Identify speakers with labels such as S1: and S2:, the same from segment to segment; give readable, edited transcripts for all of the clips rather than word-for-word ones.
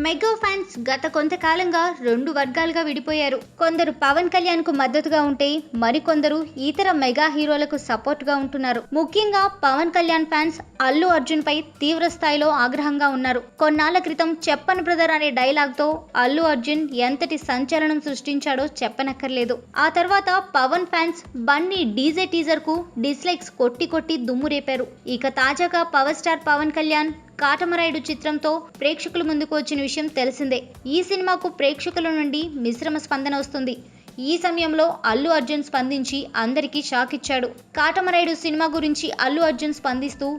S1: Mega fans గత కొంతకాలంగా రెండు వర్గాలుగా విడిపోయారు. కొందరు పవన్ కళ్యాణ్ కు మద్దతుగా ఉంటే మరికొందరు ఇతర మెగా హీరోలకు సపోర్ట్ గా ఉంటున్నారు. ముఖ్యంగా పవన్ కళ్యాణ్ ఫ్యాన్స్ అల్లు అర్జున్ పై తీవ్ర స్థాయిలో ఆగ్రహంగా ఉన్నారు. కొన్నాళ్ల క్రితం చెప్పన్ బ్రదర్ అనే డైలాగ్ తో అల్లు అర్జున్ ఎంతటి సంచలనం సృష్టించాడో చెప్పనక్కర్లేదు. ఆ తర్వాత Pawan fans Bunny DJ teaser కు డిస్లైక్స్ కొట్టి దుమ్ము రేపారు. ఇక తాజాగా పవర్ స్టార్ పవన్ కళ్యాణ్ కాటమరాయుడు చిత్రంతో ప్రేక్షకుల ముందుకు వచ్చిన విషయం తెలిసిందే. ఈ సినిమాకు ప్రేక్షకుల నుండి మిశ్రమ స్పందన వస్తుంది. ఈ సమయంలో అల్లు అర్జున్ స్పందించి అందరికీ షాక్ ఇచ్చాడు. కాటమరాయుడు సినిమా గురించి అల్లు అర్జున్ స్పందిస్తూ,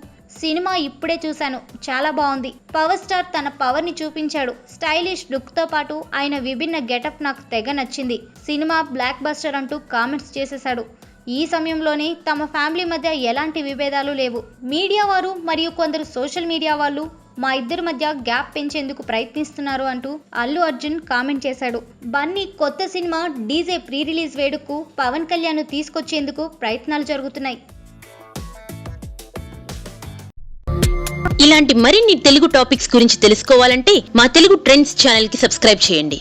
S1: సినిమా ఇప్పుడే చూశాను, చాలా బాగుంది. పవర్ స్టార్ తన పవర్ ని చూపించాడు. స్టైలిష్ లుక్ తో పాటు ఆయన విభిన్న గెటప్ నాకు తెగ నచ్చింది. సినిమా బ్లాక్ బస్టర్ అంటూ కామెంట్స్ చేసేశాడు. ఈ సమయంలోనే తమ ఫ్యామిలీ మధ్య ఎలాంటి విభేదాలు లేవు. మీడియా వారు మరియు కొందరు సోషల్ మీడియా వాళ్ళు మా ఇద్దరి మధ్య గ్యాప్ పెంచేందుకు ప్రయత్నిస్తున్నారు అంటూ అల్లు అర్జున్ కామెంట్ చేశాడు. బన్నీ కొత్త సినిమా డీజే ప్రీ రిలీజ్ వేడుకకు పవన్ కళ్యాణ్ తీసుకొచ్చేందుకు ప్రయత్నాలు జరుగుతున్నాయి.
S2: ఇలాంటి మరిన్ని తెలుగు టాపిక్స్ గురించి తెలుసుకోవాలంటే మా తెలుగు ట్రెండ్స్ ఛానల్ కి సబ్స్క్రైబ్ చేయండి.